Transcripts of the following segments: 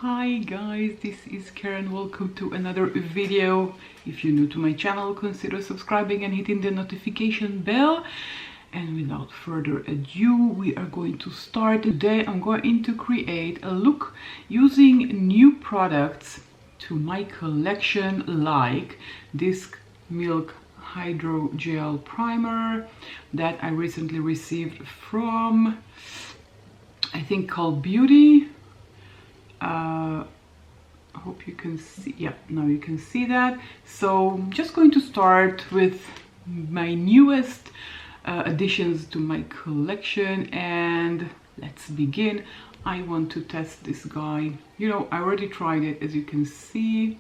Hi guys, this is Karen. Welcome to another video. If you're new to my channel, consider subscribing and hitting the notification bell. And without further ado, we are going to start. Today I'm going to create a look using new products to my collection, like this Milk Hydro Gel Primer that I recently received from, I think, called Beauty. I hope you can see. Yeah, now you can see that. So I'm just going to start with my newest additions to my collection, and let's begin. I want to test this guy. You know, I already tried it. As you can see,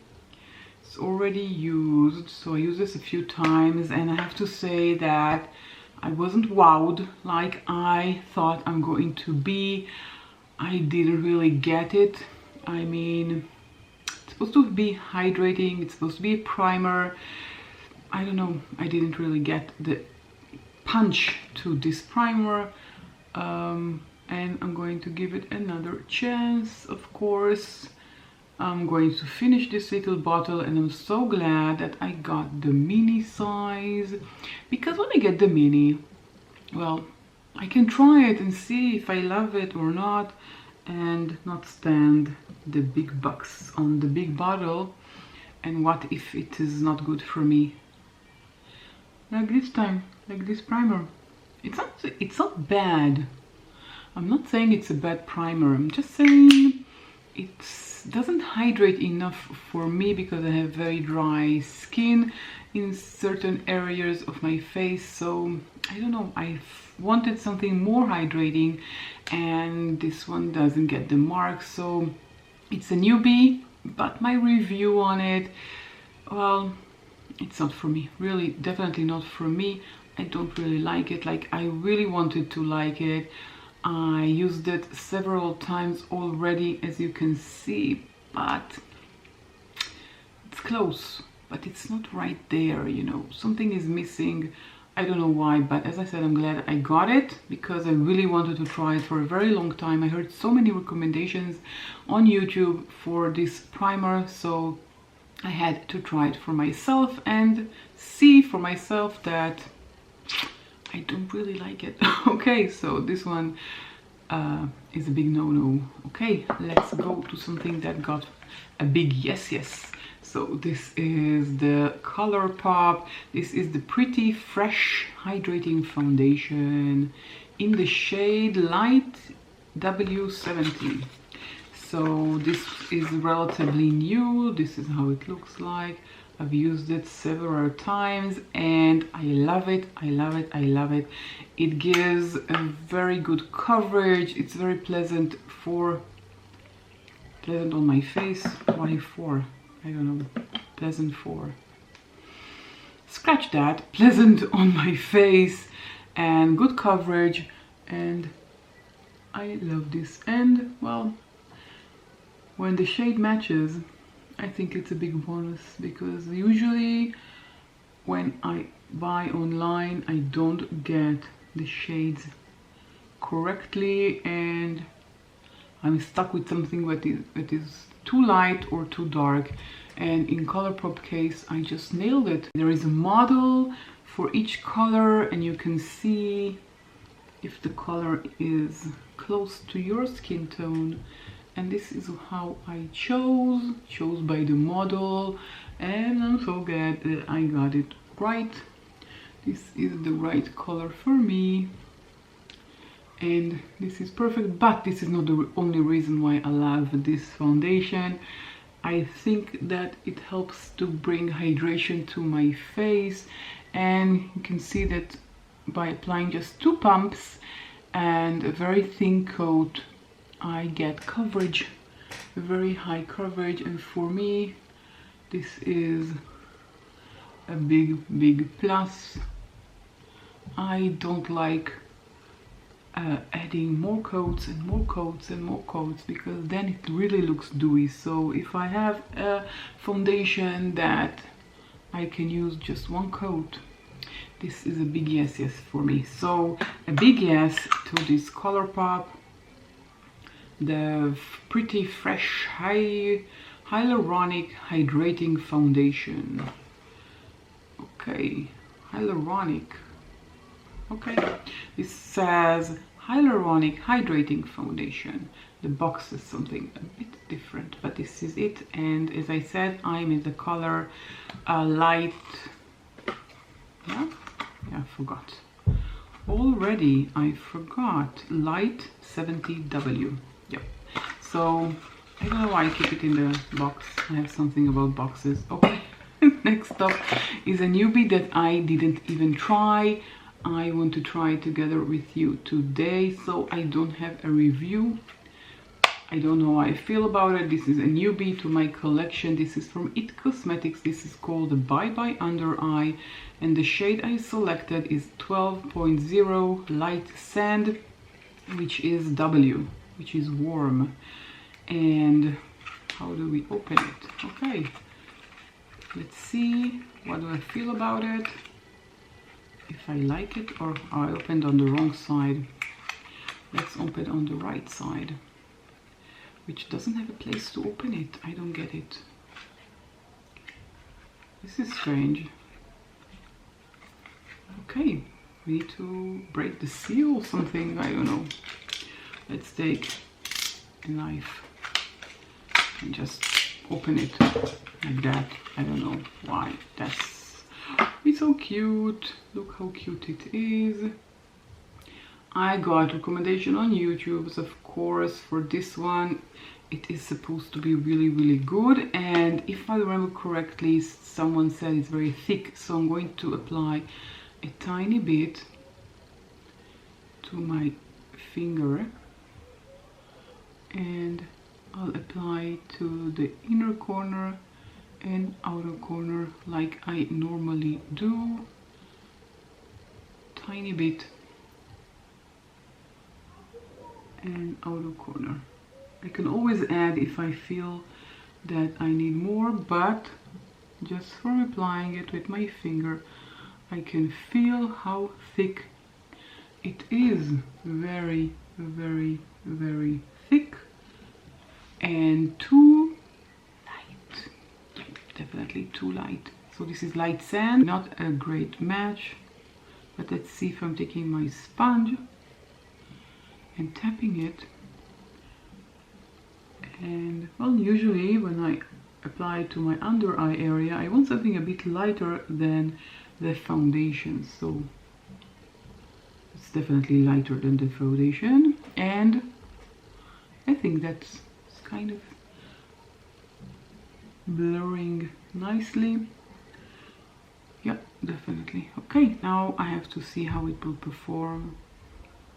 it's already used, so I used this a few times, and I have to say that I wasn't wowed like I thought I'm going to be. I didn't really get it. I mean, it's supposed to be hydrating, it's supposed to be a primer. I don't know, I didn't really get the punch to this primer. And I'm going to give it another chance, of course. I'm going to finish this little bottle, and I'm so glad that I got the mini size, because when I get the mini, well, I can try it and see if I love it or not, and not spend the big bucks on the big bottle. And what if it is not good for me? Like this time, like this primer. It's not bad. I'm not saying it's a bad primer. I'm just saying it doesn't hydrate enough for me, because I have very dry skin in certain areas of my face. So I don't know, I wanted something more hydrating, and this one doesn't get the mark. So it's a newbie, but my review on it, well, it's not for me. Really, definitely not for me. I don't really like it like I really wanted to like it. I used it several times already, as you can see, but it's close, but it's not right there, you know, something is missing. I don't know why, but as I said, I'm glad I got it, because I really wanted to try it for a very long time. I heard so many recommendations on YouTube for this primer, so I had to try it for myself and see for myself that I don't really like it. Okay, so this one is a big no-no. Okay, let's go to something that got a big yes. So this is the ColourPop. This is the Pretty Fresh Hydrating Foundation in the shade Light W70. So this is relatively new. This is how it looks like. I've used it several times and I love it. I love it. I love it. It gives a very good coverage. It's very pleasant on my face. Why for? I don't know. Pleasant for. Scratch that. Pleasant on my face and good coverage, and I love this. And well, when the shade matches, I think it's a big bonus, because usually when I buy online I don't get the shades correctly, and I'm stuck with something that is too light or too dark. And in ColourPop case, I just nailed it. There is a model for each color, and you can see if the color is close to your skin tone. And this is how I chose by the model, and I'm so glad that I got it right. This is the right color for me, and this is perfect. But this is not the only reason why I love this foundation. I think that it helps to bring hydration to my face, and you can see that by applying just 2 pumps and a very thin coat, I get coverage, a very high coverage. And for me, this is a big plus. I don't like adding more coats and more coats and more coats, because then it really looks dewy. So if I have a foundation that I can use just 1 coat, this is a big yes for me. So a big yes to this ColourPop. the Pretty Fresh Hyaluronic Hydrating Foundation. Okay, hyaluronic. Okay, this says Hyaluronic Hydrating Foundation. The box is something a bit different, but this is it. And as I said, I'm in the color light. Yeah, I forgot. Already, I forgot. Light 70W. Yep. So, I don't know why I keep it in the box. I have something about boxes. Okay. Next up is a newbie that I didn't even try. I want to try it together with you today, so I don't have a review. I don't know how I feel about it. This is a newbie to my collection. This is from IT Cosmetics. This is called the Bye Bye Under Eye, and the shade I selected is 12.0 Light Sand, which is W, which is warm. And how do we open it? Okay, let's see. What do I feel about it? If I like it, or I opened on the wrong side. Let's open on the right side, which doesn't have a place to open it. I don't get it. This is strange. Okay, we need to break the seal or something. I don't know. Let's take a knife and just open it like that. I don't know why. It's so cute. Look how cute it is. I got recommendation on YouTube, of course, for this one. It is supposed to be really good, and if I remember correctly, someone said it's very thick, so I'm going to apply a tiny bit to my finger, and I'll apply to the inner corner and outer corner like I normally do. Tiny bit. And outer corner. I can always add if I feel that I need more, but just from applying it with my finger, I can feel how thick it is. Very thick and too light. Definitely too light. So this is light sand, not a great match, but let's see if I'm taking my sponge and tapping it. And well, usually when I apply to my under eye area, I want something a bit lighter than the foundation, so it's definitely lighter than the foundation, and I think that's kind of blurring nicely. Yeah, definitely. Okay, now I have to see how it will perform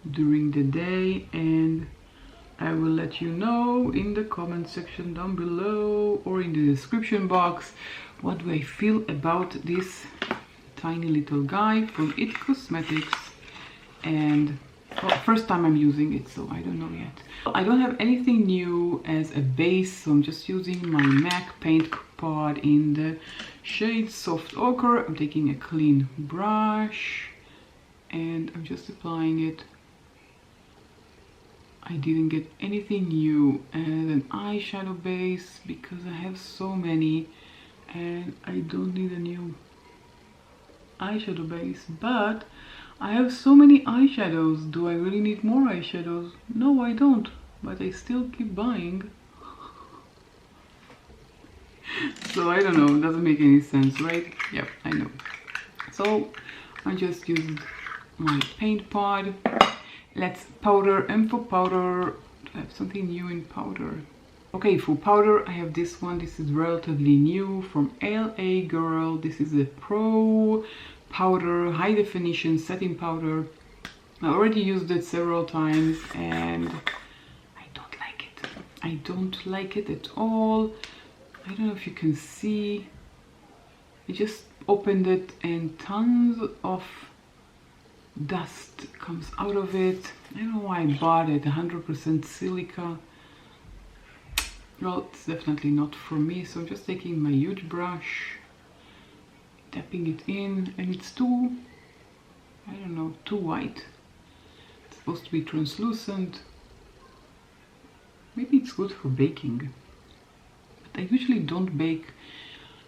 during the day, and I will let you know in the comment section down below or in the description box what do I feel about this tiny little guy from IT Cosmetics. And well, first time I'm using it, so I don't know yet. I don't have anything new as a base, so I'm just using my MAC paint pot in the shade Soft Ochre. I'm taking a clean brush and I'm just applying it. I didn't get anything new as an eyeshadow base because I have so many and I don't need a new eyeshadow base, but I have so many eyeshadows. Do I really need more eyeshadows? No, I don't, but I still keep buying. So I don't know, it doesn't make any sense, right? Yep, I know. So I just used my paint pot. Let's powder, and for powder, I have something new in powder. Okay, for powder, I have this one. This is relatively new from LA Girl. This is a Pro Powder High Definition Setting Powder. I already used it several times and I don't like it. I don't like it at all. I don't know if you can see. I just opened it and tons of dust comes out of it. I don't know why I bought it. 100% silica. Well, it's definitely not for me, so I'm just taking my huge brush, tapping it in, and it's too, I don't know, too white. It's supposed to be translucent. Maybe it's good for baking, but I usually don't bake,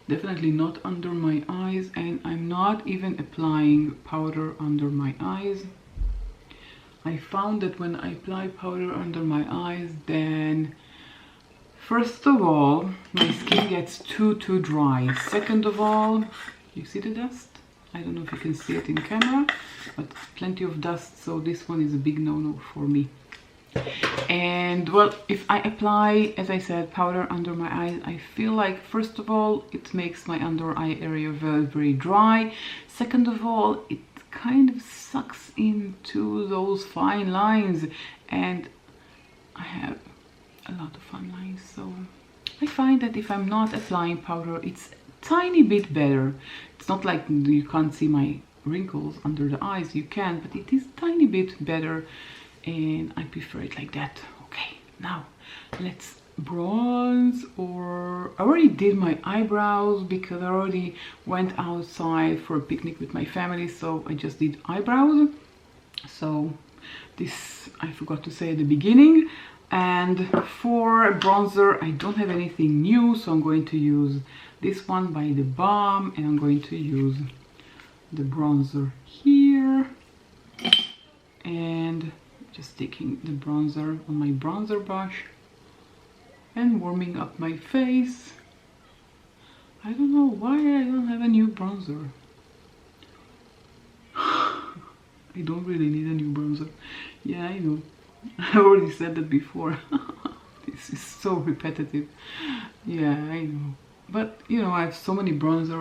definitely not under my eyes, and I'm not even applying powder under my eyes. I found that when I apply powder under my eyes, then first of all, my skin gets too dry. Second of all, you see the dust? I don't know if you can see it in camera, but plenty of dust, so this one is a big no-no for me. And well, if I apply, as I said, powder under my eyes, I feel like first of all it makes my under eye area very dry. Second of all, it kind of sucks into those fine lines, and I have a lot of fine lines, so I find that if I'm not applying powder, it's a tiny bit better. It's not like you can't see my wrinkles under the eyes, you can, but it is a tiny bit better, and I prefer it like that. Okay, now let's bronze, or I already did my eyebrows because I already went outside for a picnic with my family, so I just did eyebrows. So this I forgot to say at the beginning. And for bronzer, I don't have anything new, so I'm going to use this one by the Balm, and I'm going to use the bronzer here, and just taking the bronzer on my bronzer brush and warming up my face. I don't know why I don't have a new bronzer. I don't really need a new bronzer. Yeah, I know. I already said that before. This is so repetitive. Yeah, I know. But you know, I have so many bronzers.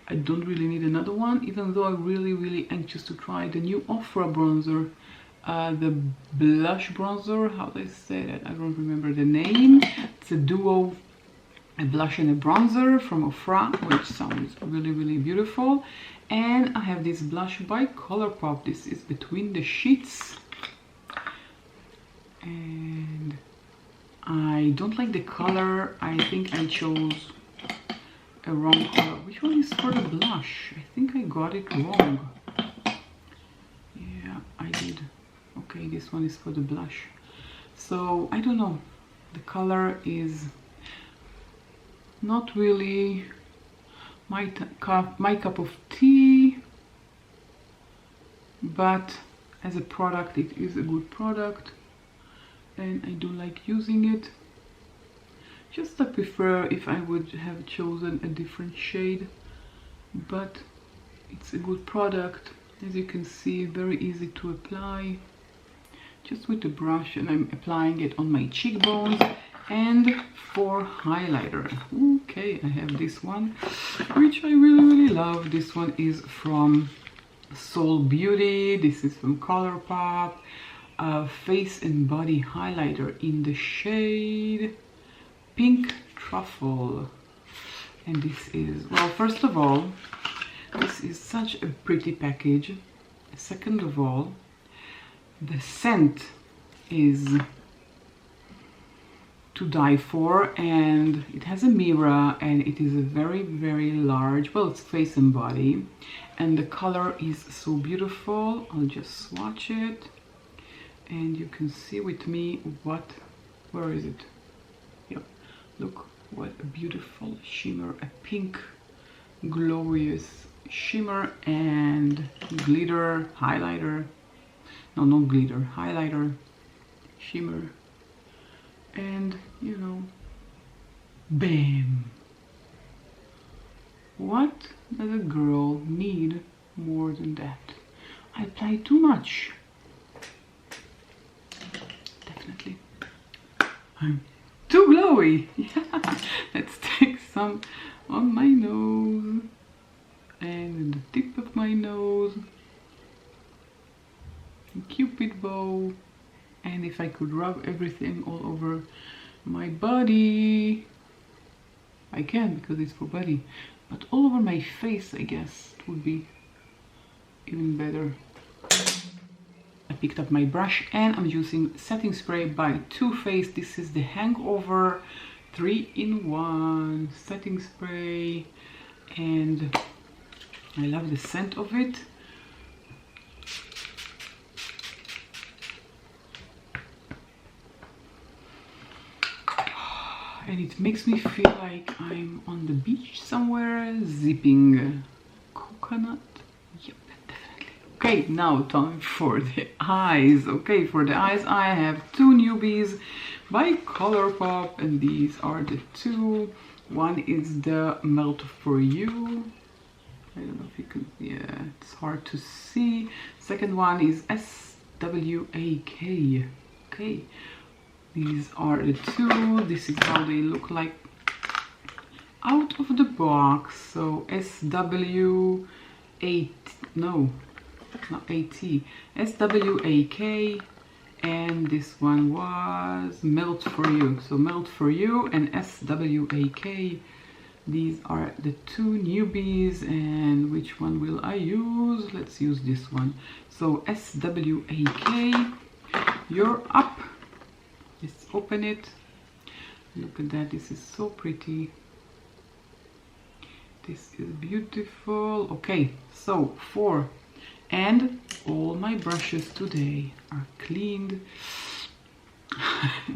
I don't really need another one, even though I'm really anxious to try the new Ofra bronzer. The blush bronzer, how do I say that? I don't remember the name. It's a duo, a blush and a bronzer from Ofra, which sounds really beautiful. And I have this blush by Colourpop. This is Between the Sheets, and I don't like the color. I think I chose a wrong color. Which one is for the blush? I think I got it wrong. Yeah, I did. Okay, this one is for the blush. So I don't know, the color is not really my cup of tea, but as a product it is a good product, and I do like using it. Just I prefer if I would have chosen a different shade, but it's a good product. As you can see, very easy to apply, just with the brush, and I'm applying it on my cheekbones. And for highlighter, okay, I have this one, which I really love. This one is from Soul Beauty. This is from Colourpop. Face and Body highlighter in the shade Pink Truffle. And this is, well, first of all, this is such a pretty package. Second of all, the scent is to die for, and it has a mirror, and it is a very large, well, it's face and body, and the color is so beautiful. I'll just swatch it, and you can see with me what, where is it? Yep, look what a beautiful shimmer, a pink glorious shimmer, and glitter highlighter, no, not glitter, highlighter, shimmer, and you know, bam! What does a girl need more than that? I apply too much. Definitely. I'm too glowy. Yeah. Let's take some on my nose and the tip of my nose. Cupid bow. And if I could rub everything all over my body, I can, because it's for body, but all over my face, I guess it would be even better. I picked up my brush, and I'm using setting spray by Too Faced. This is the Hangover 3-in-1 setting spray, and I love the scent of it. and it makes me feel like I'm on the beach somewhere zipping coconut. Yep, definitely. Okay, now time for the eyes. Okay, for the eyes I have two newbies by Colourpop, and these are the two. One is the Melt For You. I don't know if you can, yeah, it's hard to see. Second one is SWAK. Okay, these are the two. This is how they look like out of the box. So SW8, no, not AT, SWAK, and this one was Melt For You. So Melt For You and SWAK. These are the two newbies, and which one will I use? Let's use this one. So SWAK, you're up. Let's open it. Look at that, this is so pretty. This is beautiful. Okay, so and all my brushes today are cleaned.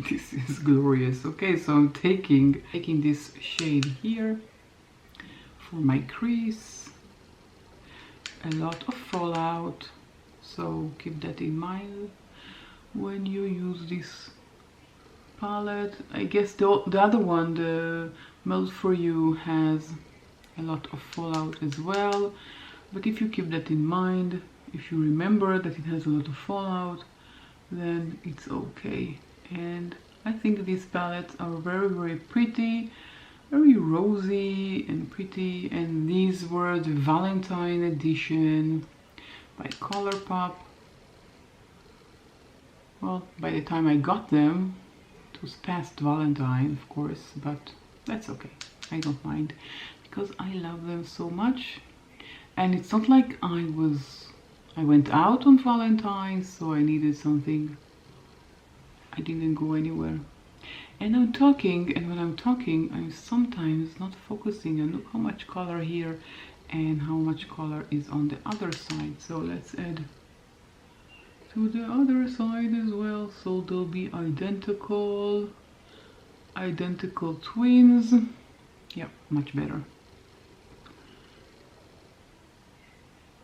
This is glorious. Okay, so I'm taking this shade here for my crease. A lot of fallout, so keep that in mind when you use this palette. I guess the other one, the Melt For You, has a lot of fallout as well, but if you keep that in mind, if you remember that it has a lot of fallout, then it's okay. And I think these palettes are very pretty, very rosy and pretty, and these were the Valentine edition by Colourpop. Well, by the time I got them, it was past Valentine, of course, but that's okay. I don't mind because I love them so much. And it's not like I went out on Valentine's, so I needed something. I didn't go anywhere. And I'm talking, and when I'm talking, I'm sometimes not focusing. And look how much color here and how much color is on the other side. So let's add to the other side as well, so they'll be identical twins. Yeah, much better.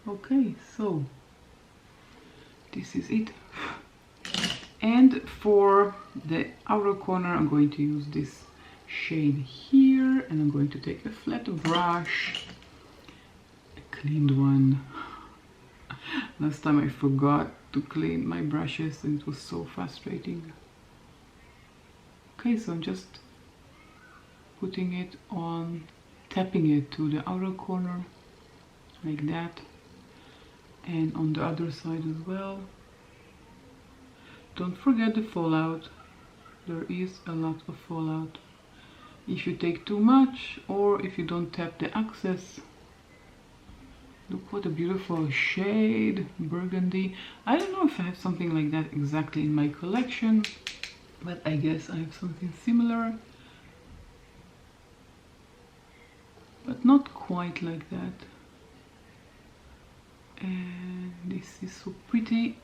Okay, so this is it. And for the outer corner, I'm going to use this shade here, and I'm going to take a flat brush, a cleaned one. Last time I forgot to clean my brushes and it was so frustrating. Okay, so I'm just putting it on, tapping it to the outer corner like that, and on the other side as well. Don't forget the fallout. There is a lot of fallout if you take too much or if you don't tap the excess. Look what a beautiful shade, burgundy. I don't know if I have something like that exactly in my collection, but I guess I have something similar, but not quite like that. And this is so pretty.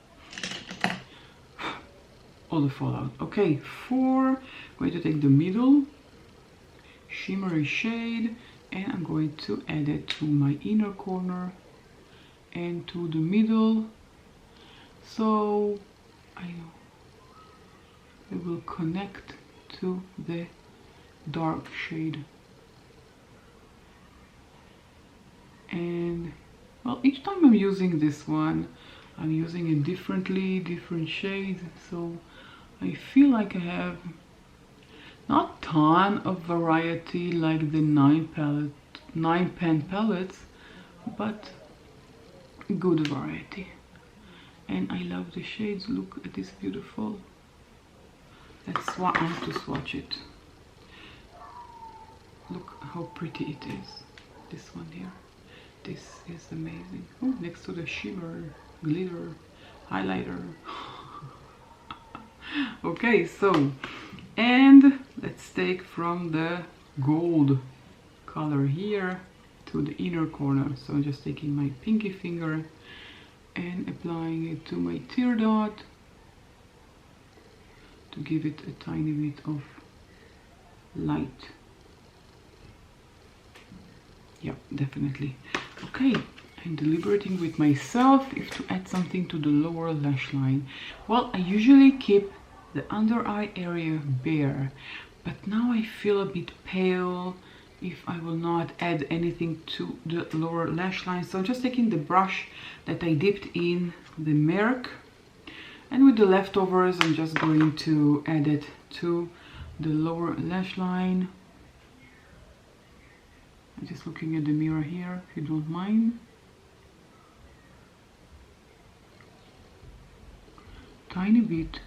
All the fallout. Okay, I'm going to take the middle shimmery shade, and I'm going to add it to my inner corner and to the middle, so I will connect to the dark shade. And well, each time I'm using this one, I'm using it differently, different shades, so I feel like I have not ton of variety like the 9-pan palettes, but good variety. And I love the shades. Look at this beautiful. I want to swatch it. Look how pretty it is. This one here. This is amazing. Oh, next to the shimmer, glitter, highlighter. Okay, so, and let's take from the gold color here to the inner corner. So I'm just taking my pinky finger and applying it to my tear dot to give it a tiny bit of light. Yeah, definitely. Okay, I'm deliberating with myself if to add something to the lower lash line. Well, I usually keep the under eye area bare, but now I feel a bit pale if I will not add anything to the lower lash line. So I'm just taking the brush that I dipped in the Merc, and with the leftovers I'm just going to add it to the lower lash line. I'm just looking at the mirror here, if you don't mind. Tiny bit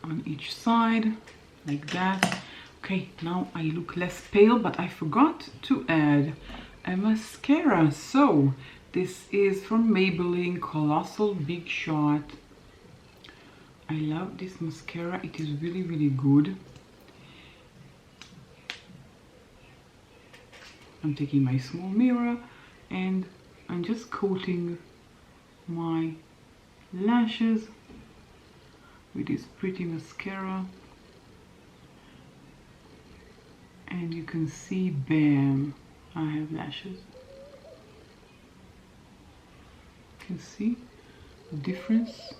on each side, like that. Okay, now I look less pale, but I forgot to add a mascara. So this is from Maybelline Colossal Big Shot. I love this mascara, it is really, really good. I'm taking my small mirror and I'm just coating my lashes with this pretty mascara, and you can see, bam, I have lashes. You can see the difference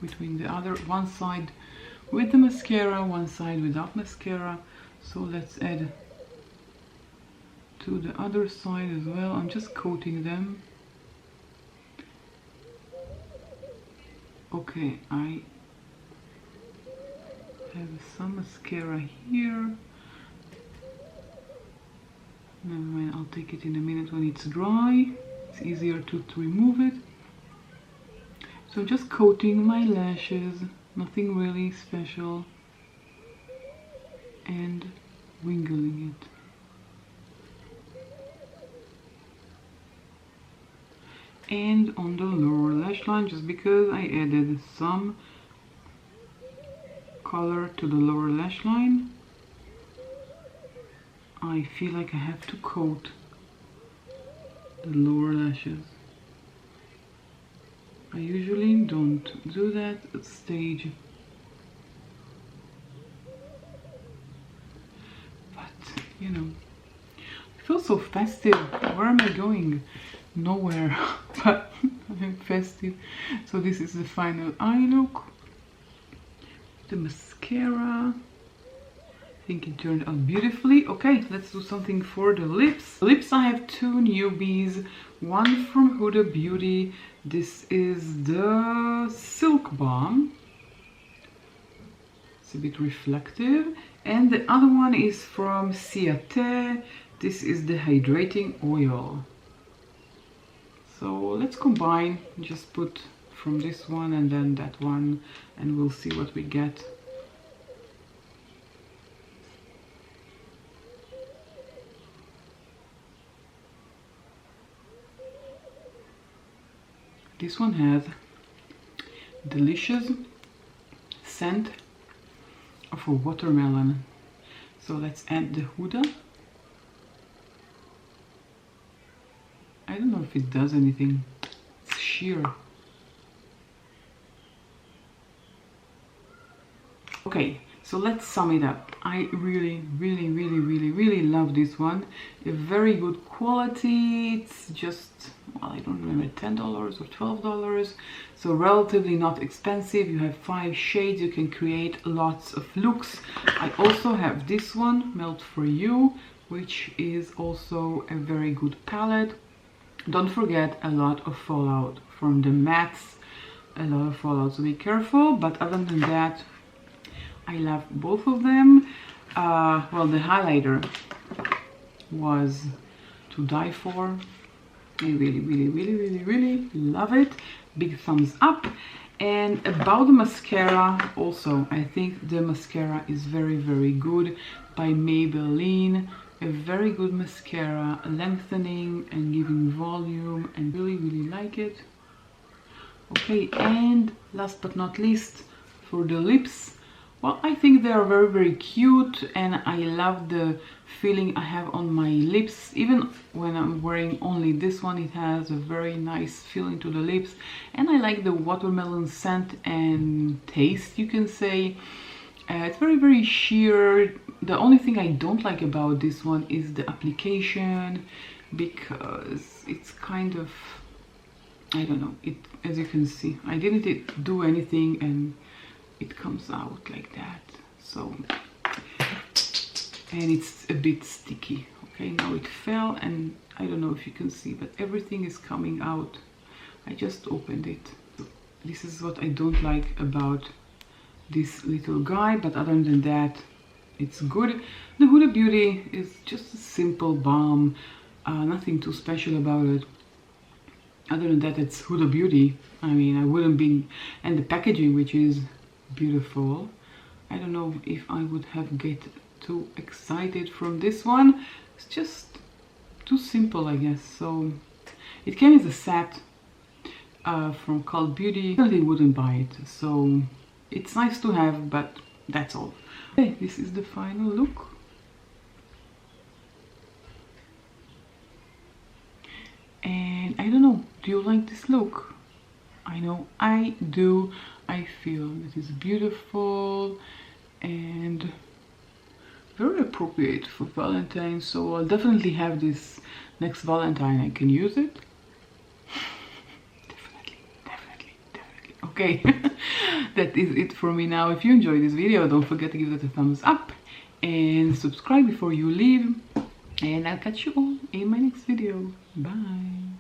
between the other, one side with the mascara, one side without mascara. So let's add to the other side as well. I'm just coating them. Okay, I have some mascara here. Never mind, I'll take it in a minute when it's dry. It's easier to remove it. So just coating my lashes, nothing really special, and wingling it. And on the lower lash line, just because I added some color to the lower lash line, I feel like I have to coat the lower lashes. I usually don't do that at stage, but you know, I feel so festive. Where am I going? Nowhere, but I'm festive. So this is the final eye look. The mascara, I think it turned out beautifully. Okay, let's do something for the lips. Lips, I have two newbies, one from Huda Beauty. This is the Silk Balm. It's a bit reflective. And the other one is from Ciate. This is the Hydrating Oil. So let's combine, just put from this one and then that one, and we'll see what we get. This one has delicious scent of a watermelon. So let's add the Huda. I don't know if it does anything. It's sheer. Okay, so let's sum it up. I really love this one. A very good quality. It's just, well, I don't remember, $10 or $12. So relatively not expensive. You have 5 shades. You can create lots of looks. I also have this one, Melt For You, which is also a very good palette. Don't forget a lot of fallout from the mattes, a lot of fallout, so be careful. But other than that, I love both of them. Well, the highlighter was to die for. I really love it. Big thumbs up. And about the mascara, also, I think the mascara is very good by Maybelline. A very good mascara, lengthening and giving volume, and really like it. Okay, and last but not least, for the lips, Well, I think they are very, very cute, and I love the feeling I have on my lips. Even when I'm wearing only this one, it has a very nice feeling to the lips, and I like the watermelon scent and taste, you can say. It's very, very sheer. The only thing I don't like about this one is the application, because it's kind of, I don't know, it, as you can see, I didn't do anything and it comes out like that. So, and it's a bit sticky. Okay, now it fell, and I don't know if you can see, but everything is coming out. I just opened it. This is what I don't like about this little guy, but other than that, it's good. The Huda Beauty is just a simple balm, nothing too special about it. Other than that, it's Huda Beauty. I mean, I wouldn't be, and the packaging, which is beautiful. I don't know if I would have get too excited from this one. It's just too simple, I guess. So it came as a set from Cult Beauty. I definitely wouldn't buy it. So it's nice to have, but that's all. Okay, this is the final look. And I don't know, do you like this look? I know I do. I feel it is beautiful and very appropriate for Valentine's, so I'll definitely have this next Valentine. I can use it. Definitely. Okay, that is it for me now. If you enjoyed this video, don't forget to give it a thumbs up and subscribe before you leave, and I'll catch you all in my next video. Bye.